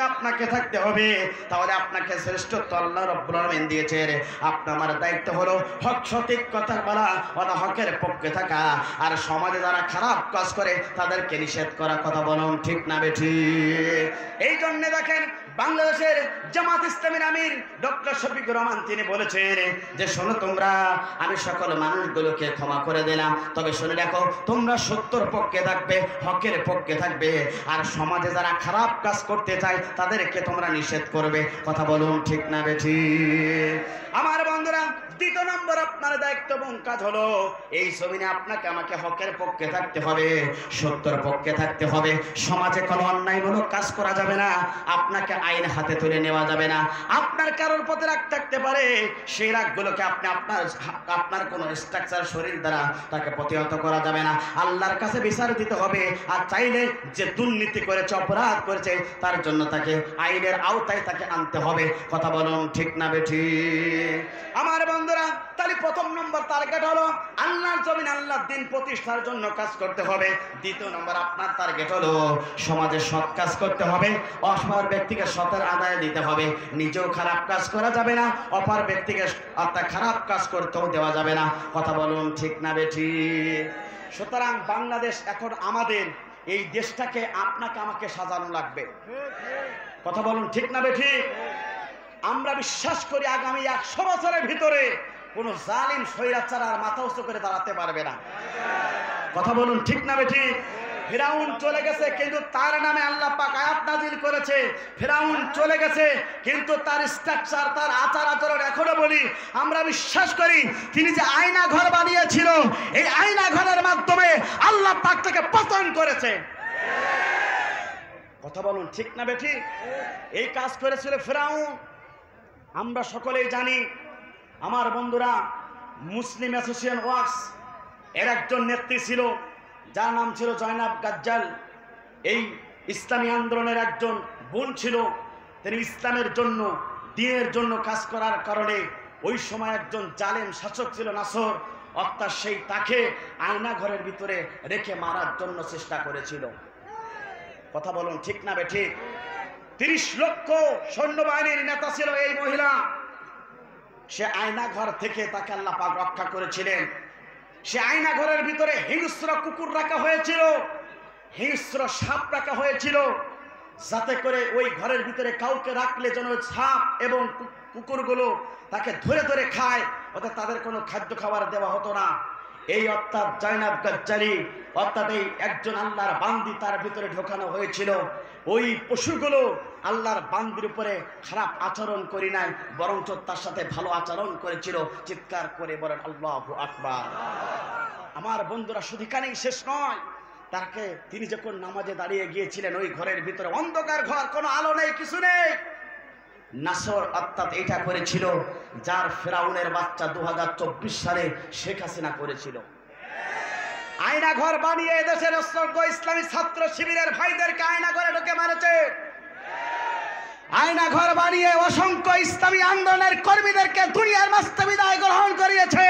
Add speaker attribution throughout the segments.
Speaker 1: আপনাকে থাকতে হবে। তাহলে আপনাকে শ্রেষ্ঠত্ব আল্লাহ রাব্বুল আলামিন দিয়েছেন। আপনার আমার দায়িত্ব হলো হক সঠিক কথা বলা, হকের পক্ষে থাকা, আর সমাজে যারা খারাপ কাজ করে তাদেরকে নিষেধ করা। কথা বলুন ঠিক না বেঠিক? এই জন্য দেখেন বাংলাদেশের জামাত ইসলামীর আমির ডক্টর শফিকুর রহমান তিনি বলেছেন যে শোনো তোমরা, আমি সকল মানুষগুলোকে ক্ষমা করে দিলাম, তবে শুনে দেখো তোমরা সত্যের পক্ষে থাকবে, হকের পক্ষে থাকবে, আর সমাজে যারা খারাপ কাজ করতে চায় তাদেরকে তোমরা নিষেধ করবে। কথা বলুন ঠিক না বেঠিক? আমার বন্ধুরা, দ্বিতীয় নম্বর আপনার দায়িত্ব এবং কাজ হলো এই জমিনে আপনাকে আমাকে হকের পক্ষে থাকতে হবে, সত্যের পক্ষে থাকতে হবে। সমাজে কোনো অন্যায়মূলক কাজ করা যাবে না, আপনাকে আইন হাতে তুলে নেওয়া যাবে না। আপনার কারোর প্রতি রাগ থাকতে পারে, সেই রাগগুলোকে আপনি আপনার কোনো স্ট্রাকচার শরীর দ্বারা তাকে প্রতিহত করা যাবে না। আল্লাহর কাছে বিচার দিতে হবে। আর চাইলে যে দুর্নীতি করেছে, অপরাধ করেছে, তার জন্য তাকে আইনের আওতায় তাকে আনতে হবে। কথা বলুন ঠিক না বেঠিক? আমার বন্ধুরা, তাহলে প্রথম নম্বর টার্গেট হলো আল্লাহর জমিন আল্লাহর দিন প্রতিষ্ঠার জন্য কাজ করতে হবে। দ্বিতীয় নম্বর আপনার টার্গেট হলো সমাজে সৎ কাজ করতে হবে, অসৎ ব্যক্তিকে সতের আদায় দিতে হবে। নিজেও খারাপ কাজ করা যাবে না, অপর ব্যক্তিকে অর্থাৎ খারাপ কাজ করতেও দেওয়া যাবে না। কথা বলুন ঠিক না বেঠিক? সুতরাং বাংলাদেশ এখন আমাদের, এই দেশটাকে আপনাকে আমাকে সাজানো লাগবে। কথা বলুন ঠিক না বেঠিক? আমরা বিশ্বাস করি আগামী 100 বছরের ভিতরে কোন জালিম স্বৈরাচার আর মাথা উঁচু করে দাঁড়াতে পারবে না। কথা বলুন ঠিক না বেঠিক? ফিরাউন চলে গেছে কিন্তু তার নামে আল্লাহ পাক আয়াত নাযিল করেছে। ফিরাউন চলে গেছে কিন্তু তার স্ট্রাকচার, তার আচার আচরণ এখনো বলি আমরা বিশ্বাস করি তিনি যে আয়না ঘর বানিয়েছিল, এই আয়না ঘরের মাধ্যমে আল্লাহ পাক তাকে পতন করেছে। কথা বলুন ঠিক না বেঠিক? এই কাজ করেছিল ফিরাউন। আমরা সকলেই জানি। আমার বন্ধুরা, মুসলিম অ্যাসোসিয়েশন ওয়ার্কস এর একজন নেত্রী ছিল, যার নাম ছিল জয়নাব গাজ্জাল। এই ইসলামী আন্দোলনের একজন বোন ছিল। তিনি ইসলামের জন্য, দ্বীনের জন্য কাজ করার কারণে ওই সময় একজন জালেম শাসক ছিল নাসর, অর্থাৎ সেই তাকে আয়না ঘরের ভিতরে রেখে মারার জন্য চেষ্টা করেছিল। কথা বলুন ঠিক না বেঠিক? 30 লক্ষ সৈন্যবাহিনীর নেতা ছিল এই মহিলা। সে আয়না ঘর থেকে তাকে আল্লাহ পাক রক্ষা করেছিলেন। সে আয়না ঘরের ভিতরে হিংস্র কুকুর রাখা হয়েছিল, হিংস্র সাপ রাখা হয়েছিল, যাতে করে ওই ঘরের ভিতরে কাউকে রাখলে যেন সাপ এবং কুকুরগুলো তাকে ধরে ধরে খায়, অর্থাৎ তাদের কোনো খাদ্য খাবার দেওয়া হতো না। এই অর্থাৎ জয়নাব গাজ্জালি, অর্থাৎ এই একজন আল্লাহর বান্দি তার ভিতরে ঢোকানো হয়েছিল। ওই পশুগুলো আল্লাহর বান্দির উপরে খারাপ আচরণ করি নাই, বরঞ্চ তার সাথে ভালো আচরণ করেছিল। চিৎকার করে বলেন আল্লাহু আকবার। আমার বন্ধুরা, শুধু এখানেই শেষ নয়। তাকে তিনি যখন নামাজে দাঁড়িয়ে গিয়েছিলেন, ওই ঘরের ভিতরে অন্ধকার ঘর, কোনো আলো নেই, কিছু নেই। নাসর অর্থাৎ এটা করেছিল যার ফেরাউনের বাচ্চা 2024 সালে শেখ হাসিনা করেছিল। আয়না ঘর বানিয়ে এদেশের অসংখ্য ইসলামী ছাত্র শিবিরের ভাইদেরকে আয়না ঘরে ঢুকে মারেছে। আয়না ঘর বানিয়ে অসংখ্য ইসলামী আন্দোলনের কর্মীদেরকে দুনিয়ার মাঝে বিদায় গ্রহণ করিয়েছে।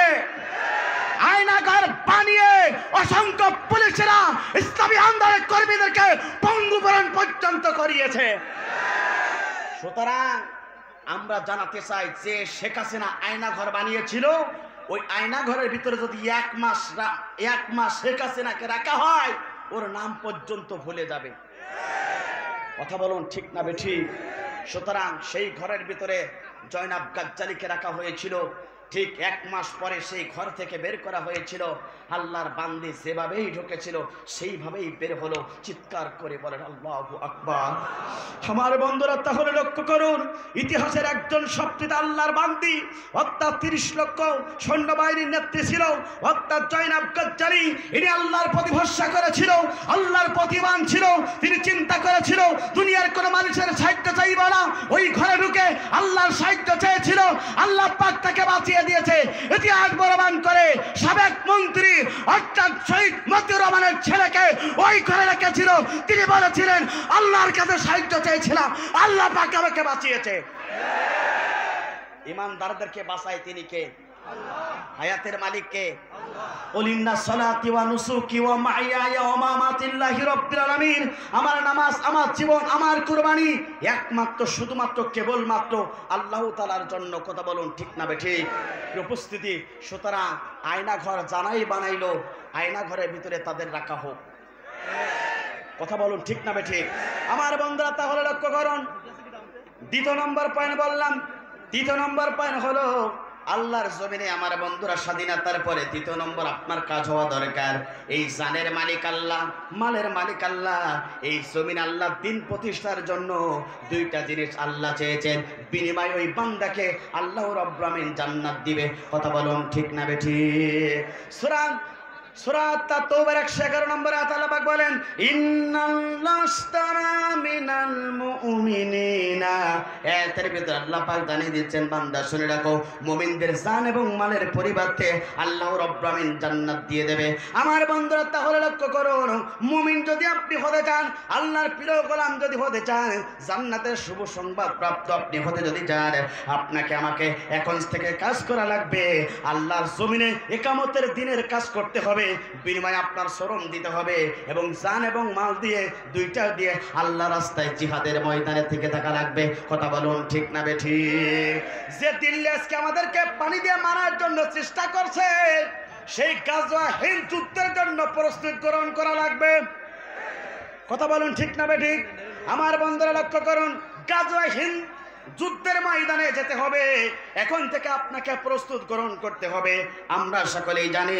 Speaker 1: আয়না ঘর বানিয়ে অসংখ্য পুলিশেরা ইসলামী আন্দোলনের কর্মীদেরকে পঙ্গুবরণ পর্যন্ত করিয়েছে। সুতরাং আমরা জানাতে চাই যে শেখ হাসিনা আয়না ঘর বানিয়েছিল, ওই আয়না ঘরের ভিতরে যদি এক মাস শেখ হাসিনাকে রাখা হয়, ওর নাম পর্যন্ত ভুলে যাবে। কথা বলুন ঠিক না বেঠিক? সুতরাং সেই ঘরের ভিতরে জয়নাব গাজ্জালিকে রাখা হয়েছিল। ঠিক 1 মাস পরে সেই ঘর থেকে বের করা হয়েছিল। আল্লাহর বান্দি যেভাবেই ঢুকেছিল সেইভাবেই বের হলো। চিৎকার করে বলেন আল্লাহু আকবার। আমার বন্ধুরা, তাহলে লক্ষ্য করুন, ইতিহাসের একজন সবচেয়ে আল্লাহর বান্দি, অর্থাৎ 30 লক্ষ সৈন্যবাহিনীর নেত্রী ছিল, অর্থাৎ জয়নাব গাজ্জালি। ইনি আল্লাহর প্রতি ভরসা করেছিল, আল্লাহর প্রতিমান ছিল। তিনি চিন্তা করেছিল দুনিয়ার কোনো মানুষের সাহায্য চাইব না, ওই ঘরে ঢুকে আল্লাহর সাহায্য চেয়েছিল। আল্লাহ পাক তাকে বাঁচিয়ে দিয়েছে। ইতিহাস প্রমাণ করে সাবেক মন্ত্রী অর্থাৎ শহীদ মতিউর রহমানের ছেলেকে ওই ঘরে রেখেছিল। তিনি বলেছিলেন আল্লাহর কাছে সাহায্য চেয়েছিলাম, আল্লাহ পাক আমাকে বাঁচিয়েছে। ইমানদারদেরকে বাঁচায় তিনি কে? হায়াতের মালিক কে? ওলিন্না সালাতি ওয়া নুসুকি ওয়া মাইয়ায়া ওয়া মামাতি লিল্লাহি রাব্বিল আলামিন। আমার নামাজ, আমার জীবন, আমার কুরবানি একমাত্র শুধুমাত্র কেবলমাত্র আল্লাহ তাআলার জন্য। কথা বলুন ঠিক না বেঠিক? উপস্থিতি, সুতরাং আয়না ঘর জানাই বানাইলো, আয়না ঘরের ভিতরে তাদের রাখা হোক। কথা বলুন ঠিক না বেঠিক? আমার বন্ধুরা, তাহলে লক্ষ্য করুন, দ্বিতীয় নম্বর পয়েন্ট বললাম। তৃতীয় নম্বর পয়েন্ট হলো আল্লাহর জমিনে আমার বন্ধুরা স্বাধীনতার পরে তৃতীয় নম্বর আপনার কাজ হওয়া দরকার, এই জানের মালিক আল্লাহ, মালের মালিক আল্লাহ, এই জমিন আল্লাহ দিন প্রতিষ্ঠার জন্য দুইটা জিনিস আল্লাহ চেয়েছেন, বিনিময়ে ওই বান্দাকে আল্লাহ রাব্বুল আমিন জান্নাত দিবে। কথা বলুন ঠিক না বেঠিক? সূরা তাওবার 111 নম্বরে আল্লাহ পাক বলেন, ইন্নাল্লাহা আশতারা মিনাল মুমিনিনা। এর ভিতরে আল্লাহ পাক জানিয়ে দিচ্ছেন, বান্দা শুনে রাখো, মুমিনদের জান এবং মালের পরিবর্তে আল্লাহ রাব্বুল আমিন জান্নাত দিয়ে দেবে। আমার বন্ধুরা, তাহলে লক্ষ্য করুন, মুমিন যদি আপনি হতে চান, আল্লাহর প্রিয় গোলাম যদি হতে চান, জান্নাতের শুভ সংবাদ প্রাপ্ত আপনি হতে যদি চান, আপনাকে আমাকে এখন থেকে কাজ করা লাগবে। আল্লাহর জমিনে ইকামতের দিনের কাজ করতে হবে, বিনিময়ে আপনার শ্রম দিতে হবে, এবং জান এবং মাল দিয়ে দুইটা দিয়ে আল্লাহ রাস্তায় জিহাদের ময়দানে থেকে থাকা লাগবে। কথা বলুন ঠিক না বেঠিক? যে দিল্লি আজকে আমাদেরকে পানি দিয়ে মারার জন্য চেষ্টা করছে, সেই গাজওয়া হিন্দ যুদ্ধের জন্য প্রস্তুত গ্রহণ করা লাগবে। কথা বলুন ঠিক না বেঠিক? আমার বন্ধুরা লক্ষ্য করুন, গাজওয়া হিন্দ যুদ্ধের ময়দানে যেতে হবে, এখন থেকে আপনাকে প্রস্তুত গ্রহণ করতে হবে। আমরা সকলেই জানি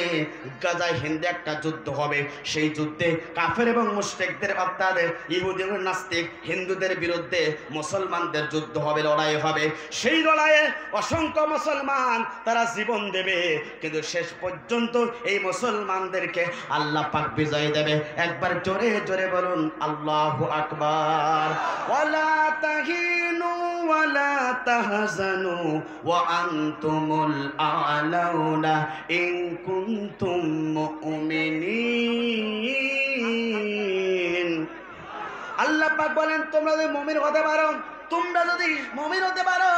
Speaker 1: গাজায় হিন্দে একটা যুদ্ধ হবে, সেই যুদ্ধে কাফের এবং মুশরিকদের, অর্থাৎ ইহুদি এবং নাস্তিক হিন্দুদের বিরুদ্ধে মুসলমানদের যুদ্ধ হবে, লড়াই হবে। সেই লড়াইয়ে অসংখ্য মুসলমান তারা জীবন দেবে, কিন্তু শেষ পর্যন্ত এই মুসলমানদেরকে আল্লাহ পাক বিজয় দেবে। একবার জোরে জোরে বলুন আল্লাহু আকবার। ওয়ালা তাহিনু ওয়ালা তাহজানু ওয়া আনতুমুল আ'লাউনা ইন কুনতুম মুমিনিন। আল্লাহ পাক বলেন, তোমরা যদি মুমিন হতে পারো, তোমরা যদি মুমিন হতে পারো,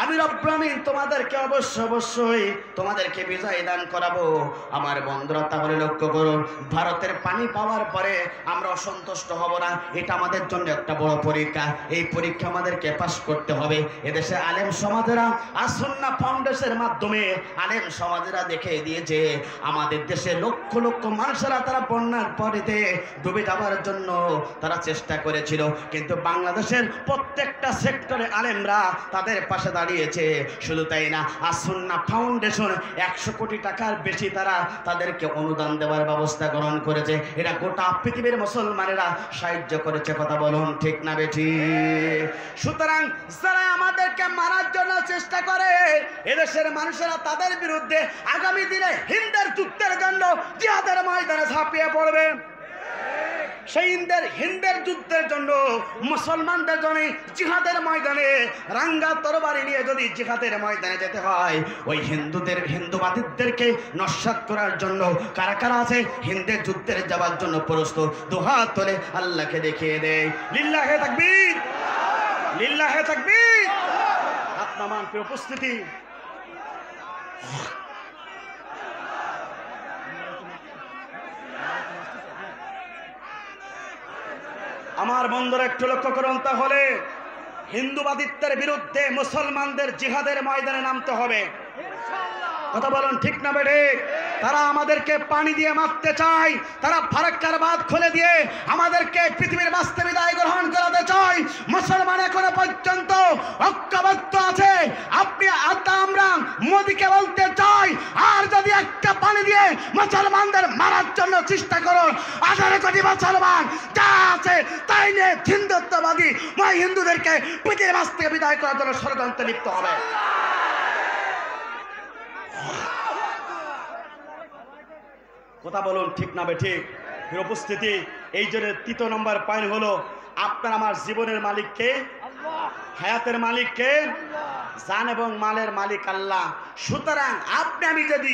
Speaker 1: আমি রব্বুল আমিন তোমাদেরকে অবশ্যই তোমাদেরকে বিজয় দান করাবো। আমার বন্ধুরা, তাহলে লক্ষ্য করুন, ভারতের পানি পাওয়ার পরে আমরা অসন্তুষ্ট হব না, এটা আমাদের জন্য একটা বড় পরীক্ষা। এই পরীক্ষা আমাদেরকে পাস করতে হবে। এদেশে আলেম সমাজেরা আসুন্নাহ ফাউন্ডেশনের মাধ্যমে আলেম সমাজেরা দেখে দিয়েছে, আমাদের দেশে লক্ষ লক্ষ মানুষেরা তারা বন্যার পরেতে ডুবে যাওয়ার জন্য তারা চেষ্টা করেছিল, কিন্তু বাংলাদেশের প্রত্যেকটা সেক্টরে আলেমরা তাদের পাশে দাঁড়িয়েছে। শুধু তাই না, আসুন্নাহ ফাউন্ডেশন 100 কোটি টাকার বেশি তারা তাদেরকে অনুদান দেওয়ার ব্যবস্থা গ্রহণ করেছে। এটা গোটা পৃথিবীর মুসলমানেরা সাহায্য করেছে। কথা বলুন ঠিক না বেঠিক? সুতরাং যারা আমাদেরকে মারার জন্য চেষ্টা করে, এদেশের মানুষেরা তাদের বিরুদ্ধে আগামী দিনে হিন্দের যুদ্ধের জন্য জিহাদের ময়দানে ঝাঁপিয়ে পড়বে। সেই হিন্দের যুদ্ধের জন্য মুসলমানদের জন্য জিহাদের ময়দানে রাঙ্গা তরবারি নিয়ে যদি জিহাদের ময়দানে যেতে হয়, ওই হিন্দুবাদীদেরকে নস্যাৎ করার জন্য কারা কারা আছে হিন্দের যুদ্ধের যাওয়ার জন্য প্রস্তুত? দুহাত তোলে আল্লাহকে দেখিয়ে দেয়। লিল্লাহে তাকবীর, লিল্লাহে তাকবীর। আপনার উপস্থিতি, আমার বন্ধুরা একটু লক্ষ্য করুন, তাহলে হিন্দুবাদিত্বের বিরুদ্ধে মুসলমানদের জিহাদের ময়দানে নামতে হবে। কথা বলুন ঠিক না বেঠিক? তারা আমাদেরকে পানি দিয়ে মারতে চায়, তারা ফারাক্কার বাঁধ খুলে দিয়ে আমাদেরকে পৃথিবীর বাস্তবে বিদায় গ্রহণ করাতে চায়। মুসলমান এখনো পর্যন্ত ঐক্যবদ্ধ আছে। আমরা মোদিকে বলতে চাই, আর যদি একটা পানি দিয়ে মুসলমানদের মারার জন্য চেষ্টা করো, 18 কোটি মুসলমান যা আছে তাই নিয়ে হিন্দুত্ববাদী হিন্দুদেরকে পৃথিবীর বাস্তবে বিদায় করার জন্য ষড়যন্ত্রে লিপ্ত হবে। কথা বলুন ঠিক না বেঠিক? উপস্থিতি, এই জন্য তৃতীয় নম্বর পয়েন্ট হলো, আপনার আমার জীবনের মালিক কে? হায়াতের মালিক কে? জান এবং মালের মালিক আল্লাহ। সুতরাং আপনি আমি যদি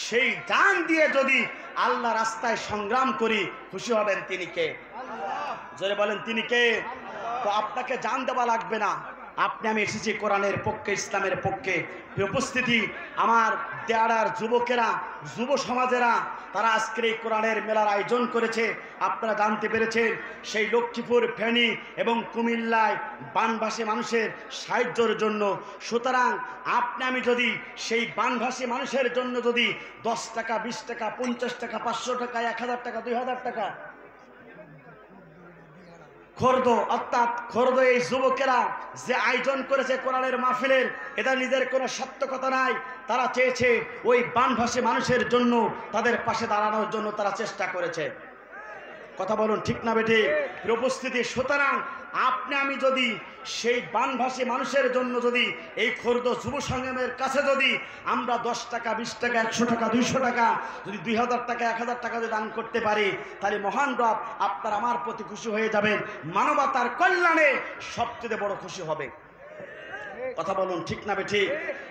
Speaker 1: সেই জান দিয়ে যদি আল্লাহ রাস্তায় সংগ্রাম করি, খুশি হবেন তিনি কে? জোরে বলেন তিনি কে? তো আপনাকে জান দেওয়া লাগবে না, আপনি আমি এসেছি কোরআনের পক্ষে, ইসলামের পক্ষে। উপস্থিতি আমার দেয়াড়ার যুবকেরা, যুব সমাজেরা, তারা আজকের এই কোরআনের মেলার আয়োজন করেছে। আপনারা জানতে পেরেছেন সেই লক্ষ্মীপুর, ফেনী এবং কুমিল্লায় বানভাসী মানুষের সাহায্যের জন্য। সুতরাং আপনি আমি যদি সেই বানভাসী মানুষের জন্য যদি 10 টাকা, 20 টাকা, 50 টাকা, 500 টাকা, 1000 টাকা, 2000 টাকা খর্দ, অর্থাৎ খর্দ এই যুবকেরা যে আয়োজন করেছে কোরআনের মাহফিলের, এটা নিজের কোনো সত্য কথা নাই। তারা চেয়েছে ওই বানভাসী মানুষের জন্য, তাদের পাশে দাঁড়ানোর জন্য তারা চেষ্টা করেছে। কথা বলুন ঠিক না বেঠি? উপস্থিতি, সুতরাং আপনি আমি যদি সেই বানভাসী মানুষের জন্য যদি এই খর্দ যুব সংগ্রামের কাছে যদি আমরা 10 টাকা, 20 টাকা, 100 টাকা, 200 টাকা, যদি 2000 টাকা, 1000 টাকা যদি দান করতে পারি, তাহলে মহান রব আপনার আমার প্রতি খুশি হয়ে যাবেন। মানবতার কল্যাণে সবচেয়ে বড় খুশি হবে। কথা বলুন ঠিক না বেঠি?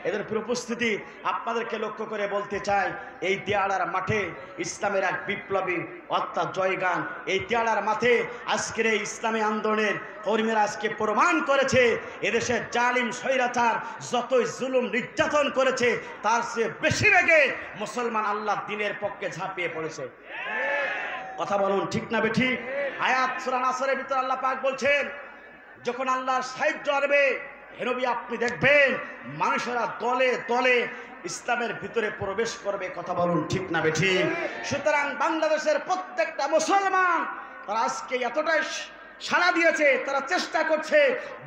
Speaker 1: এদের উপস্থিতি আপনাদেরকে লক্ষ্য করে বলতে চাই, এই দেয়াড়ার মাঠে ইসলামের এক বিপ্লবী অর্থাৎ জয়গান, এই দেয়াড়ার মাঠে আজকের এই ইসলামী আন্দোলনের কর্মীরা আজকে প্রমাণ করেছে এদেশের জালিম স্বৈরাচার যতই জুলুম নির্যাতন করেছে, তার চেয়ে বেশি বেগে মুসলমান আল্লাহর দ্বীনের পক্ষে ঝাঁপিয়ে পড়েছে। কথা বলুন ঠিক না বেঠি? আয়াত সূরা নাসরের ভিতর আল্লাহ পাক বলছেন, যখন আল্লাহর সাহায্য আসবে হে নবী আপনি দেখবেন মানুষেরা দলে দলে ইসলামের ভিতরে প্রবেশ করবে। কথা বলুন ঠিক না বেঠি? সুতরাং বাংলাদেশের প্রত্যেকটা মুসলমান তারা আজকে এতটাই সাড়া দিয়েছে, তারা চেষ্টা করছে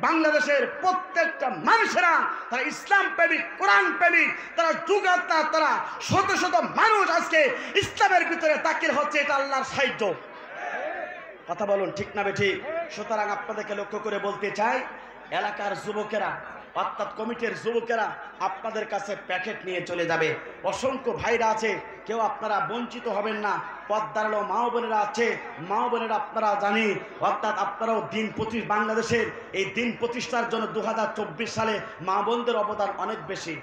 Speaker 1: বাংলাদেশের প্রত্যেকটা মানুষেরা তারা ইসলাম প্রেমিক, কোরআন প্রেমিক, তারা যুগাত্মা, তারা শত শত মানুষ আজকে ইসলামের ভিতরে দাখিল হচ্ছে। এটা আল্লাহর সাহায্য। কথা বলুন ঠিক না বেঠি? সুতরাং আপনাদেরকে লক্ষ্য করে বলতে চাই, এলাকার যুবকেরা অর্থাৎ কমিটির যুবকেরা আপনাদের কাছে প্যাকেট নিয়ে চলে যাবে। অসংখ্য ভাইরা আছে, কেউ আপনারা বঞ্চিত হবেন না। পদ্মার মা বোনেরা আছে, মা বোনেরা আপনারা জানি, অর্থাৎ আপনারাও দিন বাংলাদেশের এই দিন প্রতিষ্ঠার জন্য 2024 সালে মা বোনদের অবদান অনেক বেশি।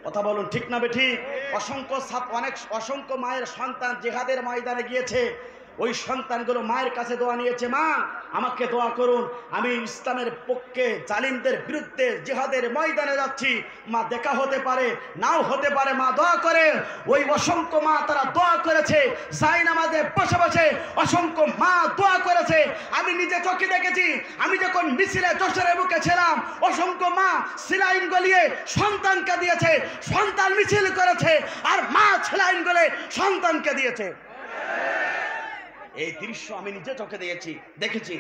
Speaker 1: কথা বলুন ঠিক না বেঠি? অসংখ্য মায়ের সন্তান জিহাদের ময়দানে গিয়েছে, ওই সন্তানগুলো মায়ের কাছে দোয়া নিয়েছে, মা আমাকে দোয়া করুন, আমি ইসলামের পক্ষে জালিমদের বিরুদ্ধে জিহাদের ময়দানে যাচ্ছি, মা দেখা হতে পারে নাও হতে পারে, মা দোয়া করে। ওই অসংখ্য মা তারা দোয়া করেছে, যাই নামাজে বসে বসে অসংখ্য মা দোয়া করেছে। আমি নিজে চোখে দেখেছি, আমি যখন মিছিলে যশোরের বুকে ছিলাম, অসংখ্য মা সিলাইন গলিয়ে সন্তানকে দিয়েছে, সন্তান মিছিল করেছে, আর মা সিলাইন গলে সন্তানকে দিয়েছে। এই দৃশ্য আমি নিজে চোখে দেখেছি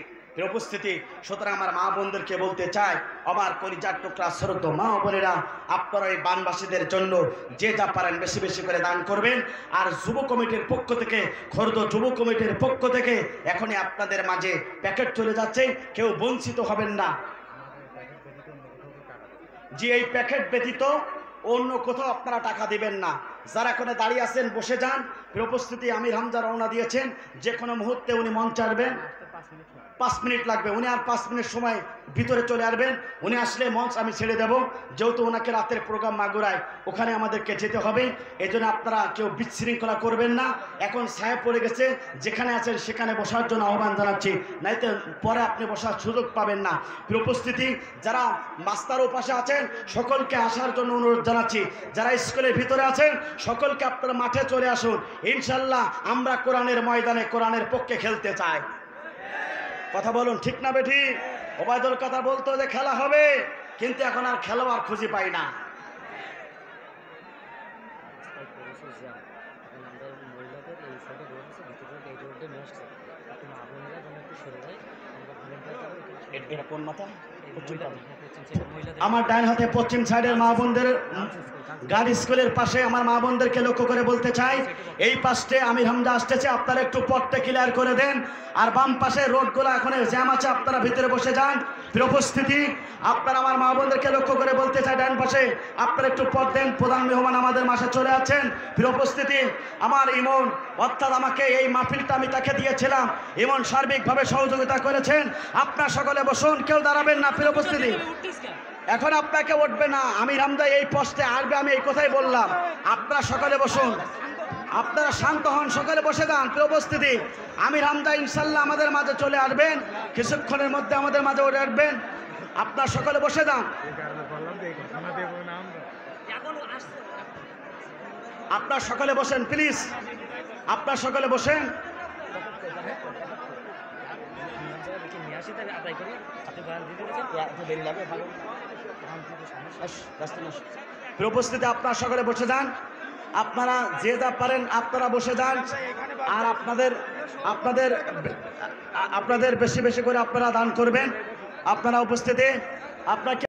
Speaker 1: উপস্থিতি। সুতরাং আমার মা বোনদেরকে বলতে চাই, আমার কলিজার টুকরা শ্রদ্ধ মা বোনেরা, আপনারা এই বানবাসীদের জন্য যে যা পারেন বেশি বেশি করে দান করবেন। আর যুব কমিটির পক্ষ থেকে, খর্দ যুব কমিটির পক্ষ থেকে এখনই আপনাদের মাঝে প্যাকেট চলে যাচ্ছে, কেউ বঞ্চিত হবেন না। যে এই প্যাকেট ব্যতীত অন্য কোথাও আপনারা টাকা দিবেন না। যারা এখানে দাঁড়িয়ে আছেন বসে যান। উপস্থিতি আমির হামজা রওনা দিয়েছেন, যে কোনো মুহূর্তে উনি মঞ্চে আসবেন। 5 মিনিট লাগবে, উনি আর 5 মিনিট সময় ভিতরে চলে আসবেন। উনি আসলে মঞ্চ আমি ছেড়ে দেব, যেহেতু ওনাকে রাতের প্রোগ্রাম মাগুরায়, ওখানে আমাদেরকে যেতে হবে। এই জন্য আপনারা কেউ বিশৃঙ্খলা করবেন না। এখন ছায়া পড়ে গেছে, যেখানে আছেন সেখানে বসার জন্য আহ্বান জানাচ্ছি, নাইতে পরে আপনি বসার সুযোগ পাবেন না। উপস্থিতি যারা মাস্টার পাশে আছেন সকলকে আসার জন্য অনুরোধ জানাচ্ছি। যারা স্কুলের ভিতরে আছেন সকলকে আপনারা মাঠে চলে আসুন। ইনশাল্লাহ আমরা কোরআনের ময়দানে কোরআনের পক্ষে খেলতে চাই। কথা বলুন ঠিক না বেঠি? ওবায়দুল কথা বলতো যে খেলা হবে, কিন্তু এখন আর খেলোয়াড় খুঁজে পাই না। এটা কোন মাথা? আমার ডান হাতে পশ্চিম সাইডের মা বোনদের গার্ড স্কুলের পাশে আমার মা বোনদেরকে লক্ষ্য করে বলতে চাই, এই পাশে আমির হামজা আসতেছে, আপনারা একটু পথটা ক্লিয়ার করে দেন। আর বাম পাশে রোডগুলো এখন জ্যাম আছে, আপনারা ভিতরে বসে যান। উপস্থিতি আপনারা আমার মা বোনদেরকে লক্ষ্য করে বলতে চাই, ডান পাশে আপনারা একটু পথ দেন। প্রধান মেহমান আমাদের মাসে চলে আছেন। উপস্থিতি আমার ইমন, অর্থাৎ আমাকে এই মাহফিলটা আমি তাকে দিয়েছিলাম, ইমন সার্বিকভাবে সহযোগিতা করেছেন। আপনারা সকলে বসুন, কেউ দাঁড়াবেন না। উপস্থিতি এখন আপনাকে উঠবে না, আমির হামজা এই পোস্টে আসবে, আমি এই কথাই বললাম। আপনারা সকলে বসুন, আপনারা শান্ত হন, সকলে বসে যান। উপস্থিতি আমির হামজা ইনশাল্লাহ আমাদের মাঝে চলে আসবেন, কিছুক্ষণের মধ্যে আমাদের মাঝে উঠে আসবেন। আপনার সকলে বসে যান। আপনার সকলে বসেন প্লিজ, আপনার সকলে বসেন। উপস্থিতি আপনার সকলে বসে যান। আপনারা যে যা পারেন আপনারা বসে যান। আর আপনাদের বেশি বেশি করে আপনারা দান করবেন। আপনারা উপস্থিতি আপনাকে